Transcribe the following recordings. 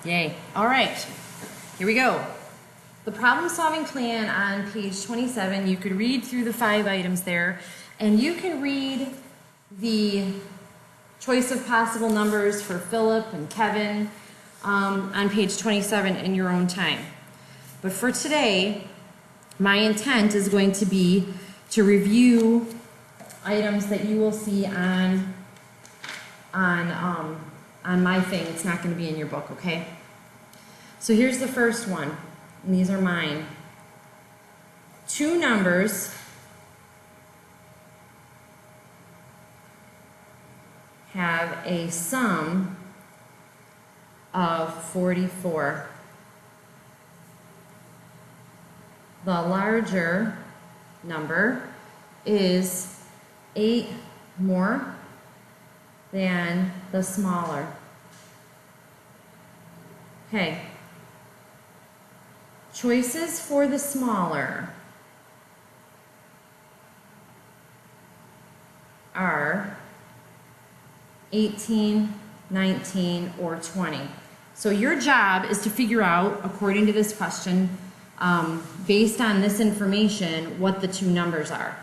Yay. All right, here we go. The problem-solving plan on page 27, you could read through the 5 items there, and you can read the choice of possible numbers for Philip and Kevin on page 27 in your own time. But for today, my intent is going to be to review items that you will see on my thing. It's not going to be in your book, okay? So here's the first one, and these are mine. Two numbers have a sum of 44. The larger number is 8 more than the smaller. Okay. Choices for the smaller are 18, 19, or 20. So your job is to figure out, according to this question, based on this information, what the two numbers are.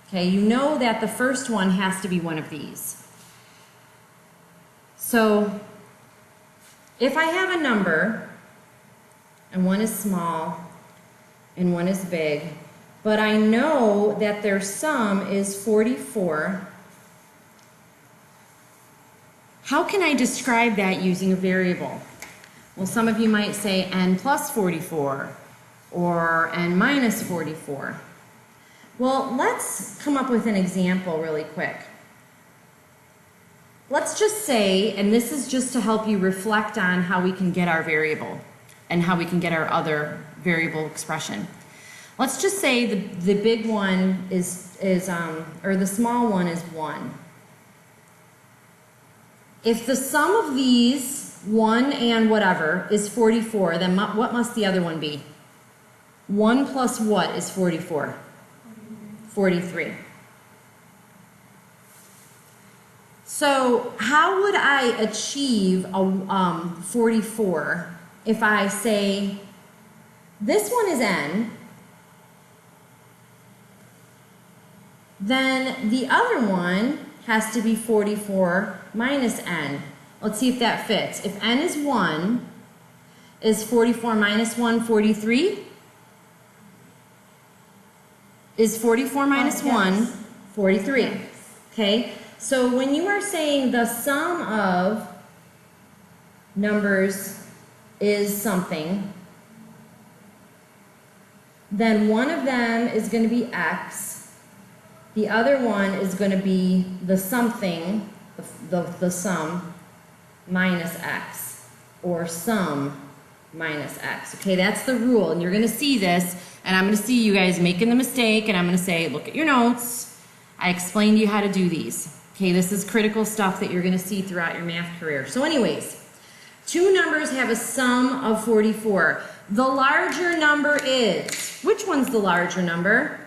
Okay, you know that the first one has to be one of these. So if I have a number, and one is small, and one is big, but I know that their sum is 44, how can I describe that using a variable? Well, some of you might say n plus 44, or n minus 44. Well, let's come up with an example really quick. Let's just say, and this is just to help you reflect on how we can get our variable and how we can get our other variable expression. Let's just say the big one or the small one is 1. If the sum of these, 1 and whatever, is 44, then what must the other one be? 1 plus what is 44? 43. So how would I achieve a 44 if I say this one is n, then the other one has to be 44 minus n. Let's see if that fits. If n is 1, is 44 minus 1 43? Is 44 minus 1 43? Okay, so when you are saying the sum of numbers is something, then one of them is going to be x, the other one is going to be the something, the sum, minus x, or sum minus x. Okay, that's the rule, and you're going to see this, and I'm going to see you guys making the mistake, and I'm going to say, look at your notes. I explained to you how to do these. Okay, this is critical stuff that you're going to see throughout your math career. So anyways, two numbers have a sum of 44. The larger number is, which one's the larger number?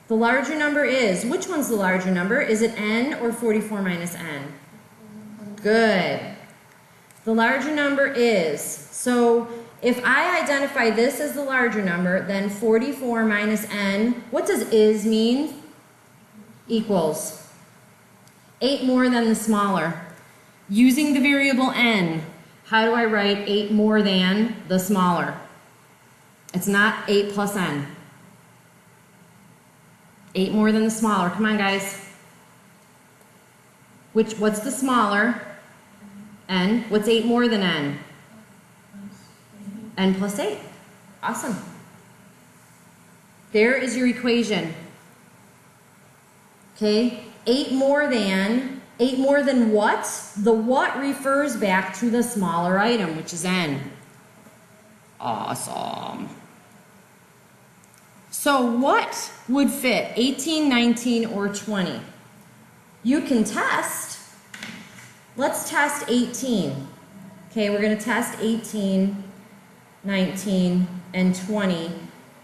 The larger number is, which one's the larger number? Is it n or 44 minus n? Good. The larger number is, so if I identify this as the larger number, then 44 minus n, what does is mean? Equals 8 more than the smaller. Using the variable n, how do I write 8 more than the smaller? It's not 8 plus n. 8 more than the smaller. Come on, guys. What's the smaller? N. What's 8 more than n? N plus 8. Awesome. There is your equation. Okay? 8 more than what? The what refers back to the smaller item, which is n. Awesome. So what would fit? 18, 19, or 20? You can test. Let's test 18. Okay, we're going to test 18, 19, and 20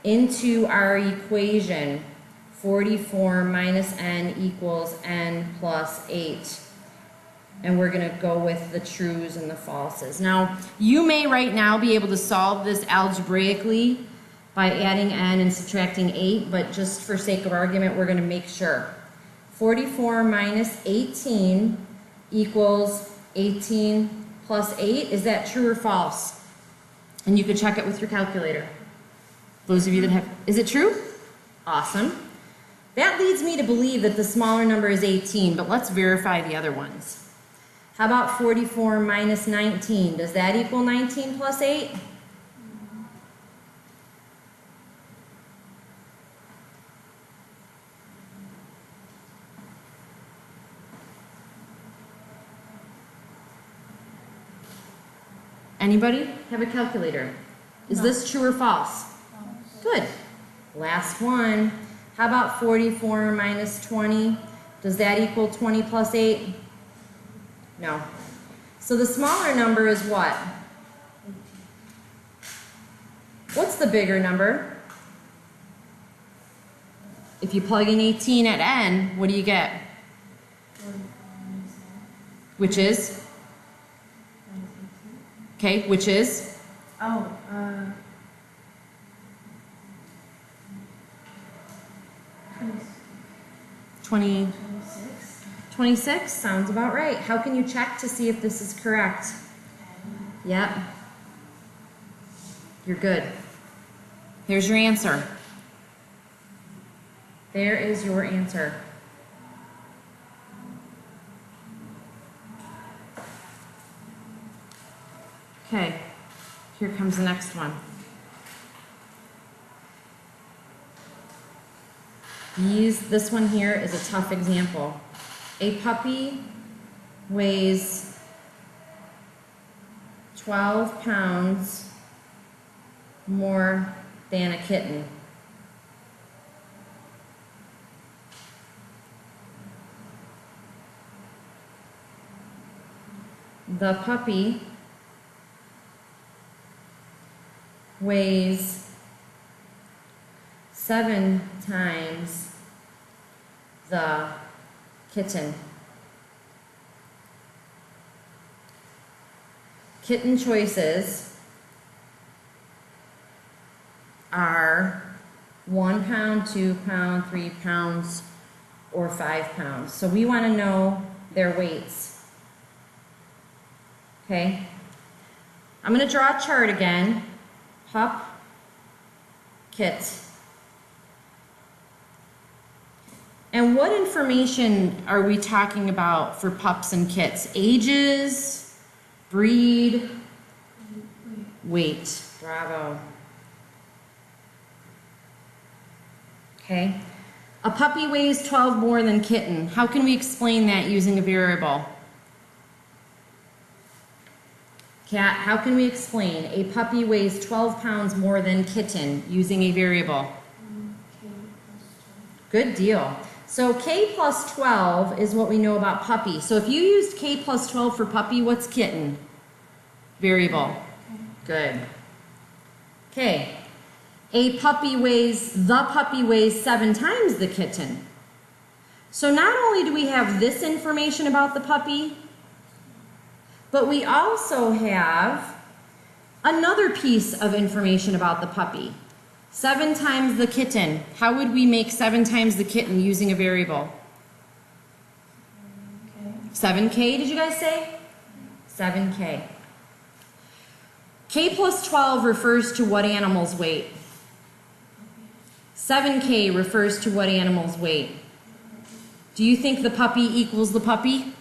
into our equation. 44 minus n equals n plus 8. And we're going to go with the trues and the falses. Now, you may right now be able to solve this algebraically by adding n and subtracting 8, but just for sake of argument, we're going to make sure. 44 minus 18 equals 18 plus 8. Is that true or false? And you can check it with your calculator. Those of you that have, is it true? Awesome. That leads me to believe that the smaller number is 18, but let's verify the other ones. How about 44 minus 19? Does that equal 19 plus 8? Anybody have a calculator? Is this true or false? Good. Last one. How about 44 minus 20? Does that equal 20 plus 8? No. So the smaller number is what? What's the bigger number? If you plug in 18 at n, what do you get? Which is? Okay, which is? 26 sounds about right. How can you check to see if this is correct? Yep. You're good. Here's your answer. There is your answer. Okay, here comes the next one. This one here is a tough example. A puppy weighs 12 pounds more than a kitten. The puppy weighs 7 times the kitten. Kitten choices are 1 pound, 2 pound, 3 pounds, or 5 pounds. So we want to know their weights. Okay? I'm going to draw a chart again. Pup, kit. And what information are we talking about for pups and kits? Ages, breed, weight. Bravo. Okay. A puppy weighs 12 more than kitten. How can we explain that using a variable? Cat, how can we explain a puppy weighs 12 pounds more than kitten using a variable? Good deal. So k plus 12 is what we know about puppy. So if you used k plus 12 for puppy, what's kitten? Variable. Good. Okay. The puppy weighs 7 times the kitten. So not only do we have this information about the puppy, but we also have another piece of information about the puppy. 7 times the kitten. How would we make 7 times the kitten using a variable? 7K, did you guys say? 7K. K plus 12 refers to what animal's weight? 7K refers to what animal's weight? Do you think the puppy equals the puppy?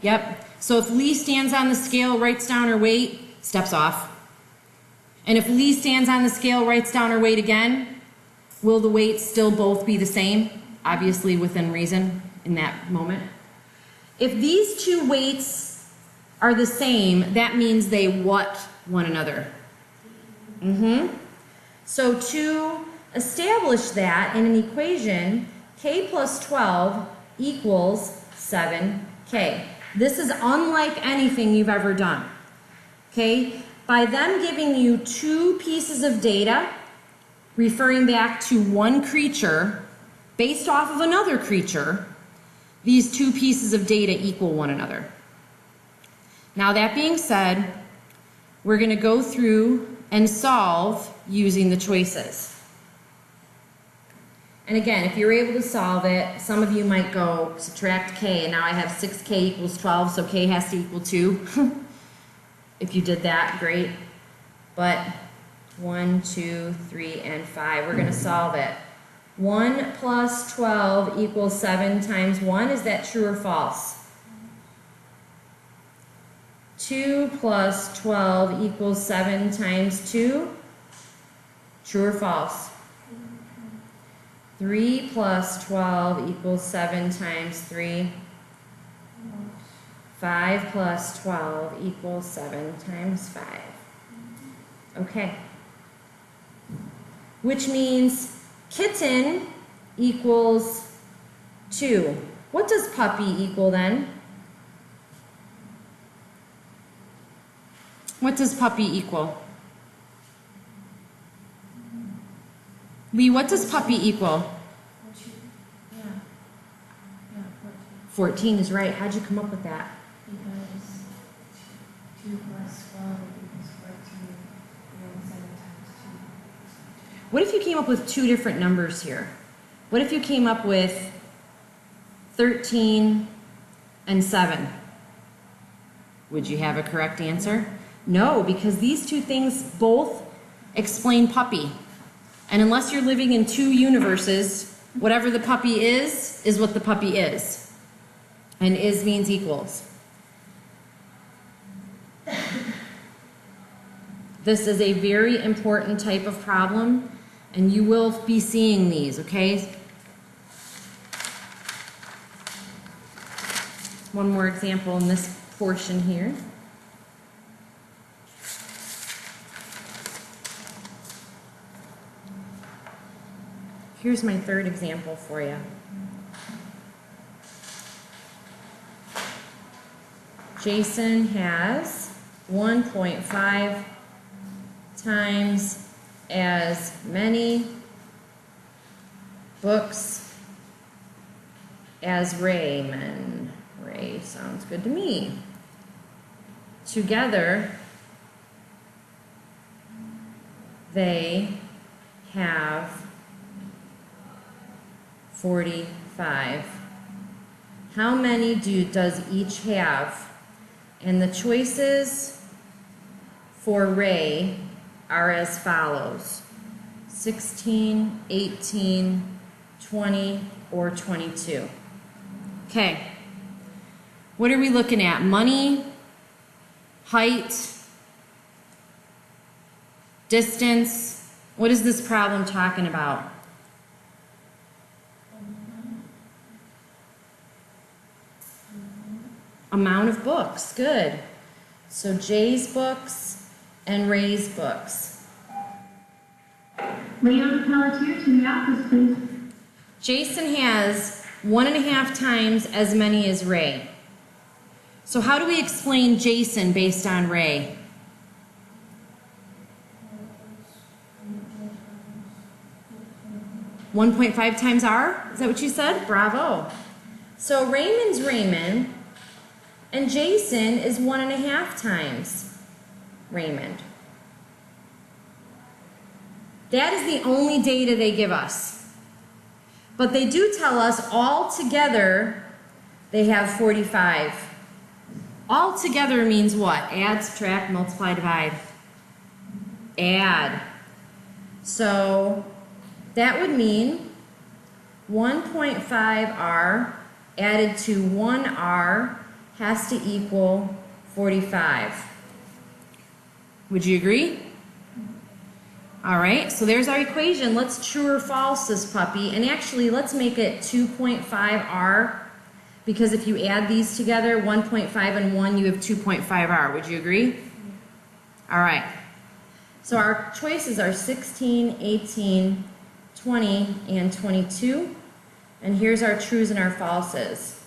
Yep. So if Lee stands on the scale, writes down her weight, steps off. And if Lee stands on the scale, writes down her weight again, will the weights still both be the same? Obviously within reason in that moment. If these two weights are the same, that means they what one another? So to establish that in an equation, k plus 12 equals 7k. This is unlike anything you've ever done. Okay? By them giving you 2 pieces of data, referring back to one creature, based off of another creature, these 2 pieces of data equal one another. Now that being said, we're going to go through and solve using the choices. And again, if you're able to solve it, some of you might go subtract k, and now I have 6k equals 12, so k has to equal 2. If you did that, great. But 1, 2, 3, and 5, we're going to solve it. 1 plus 12 equals 7 times 1. Is that true or false? 2 plus 12 equals 7 times 2. True or false? 3 plus 12 equals 7 times 3. 5 plus 12 equals 7 times 5. Okay. Which means kitten equals 2. What does puppy equal then? What does puppy equal? Lee, what does puppy equal? 14 is right. How'd you come up with that? Because 2 plus 12 equals 14, and 7 times 2. What if you came up with two different numbers here? What if you came up with 13 and 7? Would you have a correct answer? No, because these two things both explain puppy. And unless you're living in two universes, whatever the puppy is what the puppy is. And is means equals. This is a very important type of problem, and you will be seeing these, okay? One more example in this portion here. Here's my third example for you. Jason has 1.5 times as many books as Raymond. Ray sounds good to me. Together, they have 45. How many does each have? And the choices for Ray are as follows: 16, 18, 20, or 22. Okay. What are we looking at? Money, height, distance. What is this problem talking about? Amount of books. Good. So Jay's books and Ray's books. Leon Pelletier to the office, please. Jason has 1.5 times as many as Ray. So how do we explain Jason based on Ray? $1.5 times R? Is that what you said? Bravo. So Raymond's Raymond, and Jason is 1.5 times Raymond. That is the only data they give us. But they do tell us all together they have 45. All together means what? Add, subtract, multiply, divide. Add. So that would mean 1.5R added to 1R has to equal 45. Would you agree? All right, so there's our equation. Let's true or false this puppy. And actually, let's make it 2.5R, because if you add these together, 1.5 and 1, you have 2.5R. Would you agree? All right. So our choices are 16, 18, 20, and 22. And here's our trues and our falses.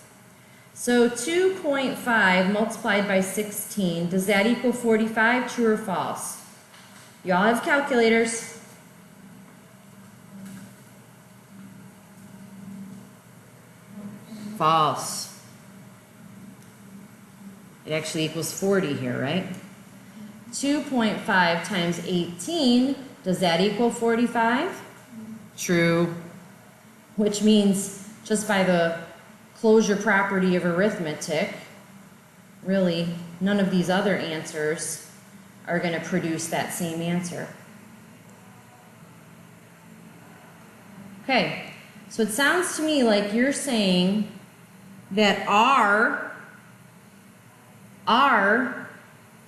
So 2.5 multiplied by 16, does that equal 45? True or false? You all have calculators. False. It actually equals 40 here, right? 2.5 times 18, does that equal 45? True. Which means just by the closure property of arithmetic, really, none of these other answers are going to produce that same answer. Okay, so it sounds to me like you're saying that R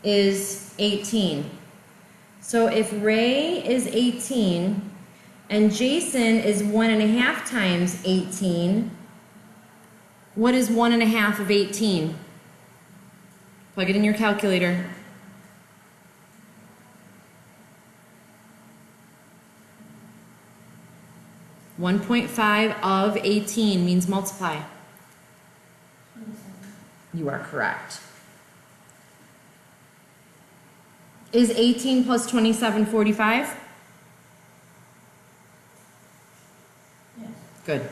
is 18. So if Ray is 18 and Jason is 1.5 times 18, what is 1.5 of 18? Plug it in your calculator. $1.5 of 18 means multiply. 27. You are correct. Is 18 plus 27 45? Yes. Good.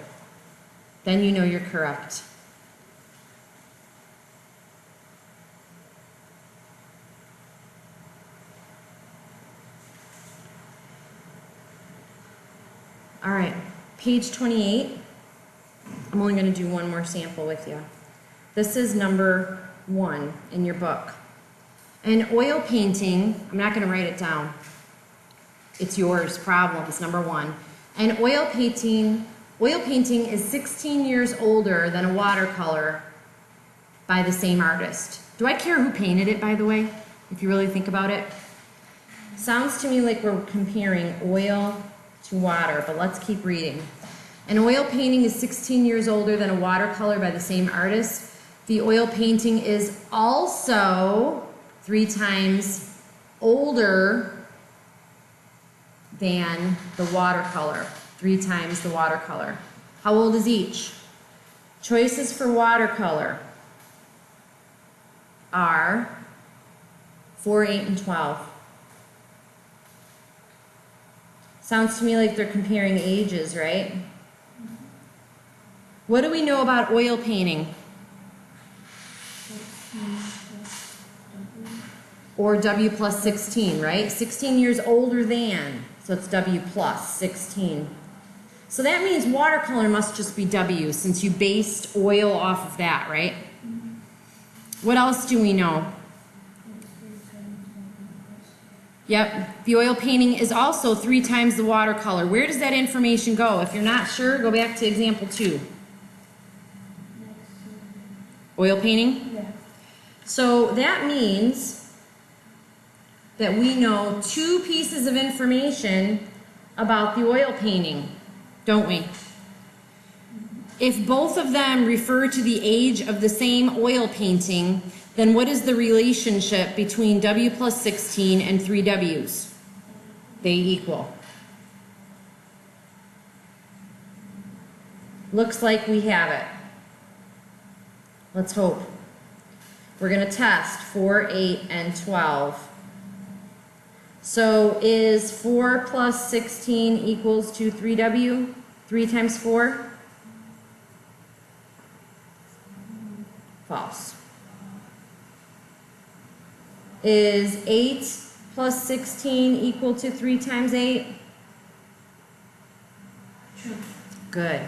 Then you know you're correct. All right, page 28. I'm only going to do one more sample with you. This is number 1 in your book. An oil painting, I'm not going to write it down. It's yours, problems, number 1. An oil painting is 16 years older than a watercolor by the same artist. Do I care who painted it, by the way, if you really think about it? Sounds to me like we're comparing oil to water, but let's keep reading. An oil painting is 16 years older than a watercolor by the same artist. The oil painting is also 3 times older than the watercolor. 3 times the watercolor. How old is each? Choices for watercolor are 4, 8, and 12. Sounds to me like they're comparing ages, right? What do we know about oil painting? 16 plus W. Or W plus 16, right? 16 years older than, so it's W plus 16. So that means watercolor must just be W since you based oil off of that, right? What else do we know? It's 3 times W plus. Yep, the oil painting is also 3 times the watercolor. Where does that information go? If you're not sure, go back to example 2. Next Oil painting? to, yeah. So that means that we know 2 pieces of information about the oil painting, don't we? If both of them refer to the age of the same oil painting, then what is the relationship between W plus 16 and 3 W's? They equal. Looks like we have it. Let's hope. We're going to test 4, 8, and 12. So is 4 plus 16 equals to 3W? 3 times 4? False. Is 8 plus 16 equal to 3 times 8? True. Good.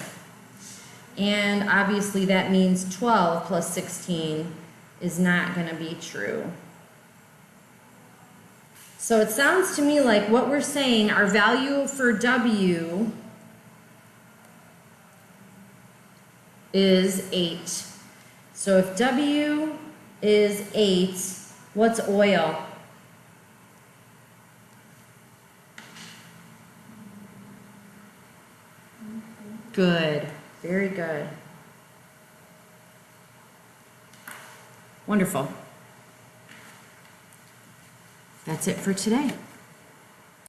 And obviously that means 12 plus 16 is not going to be true. So it sounds to me like what we're saying, our value for W is 8. So if W is 8, what's oil? Good. Very good. Wonderful. That's it for today.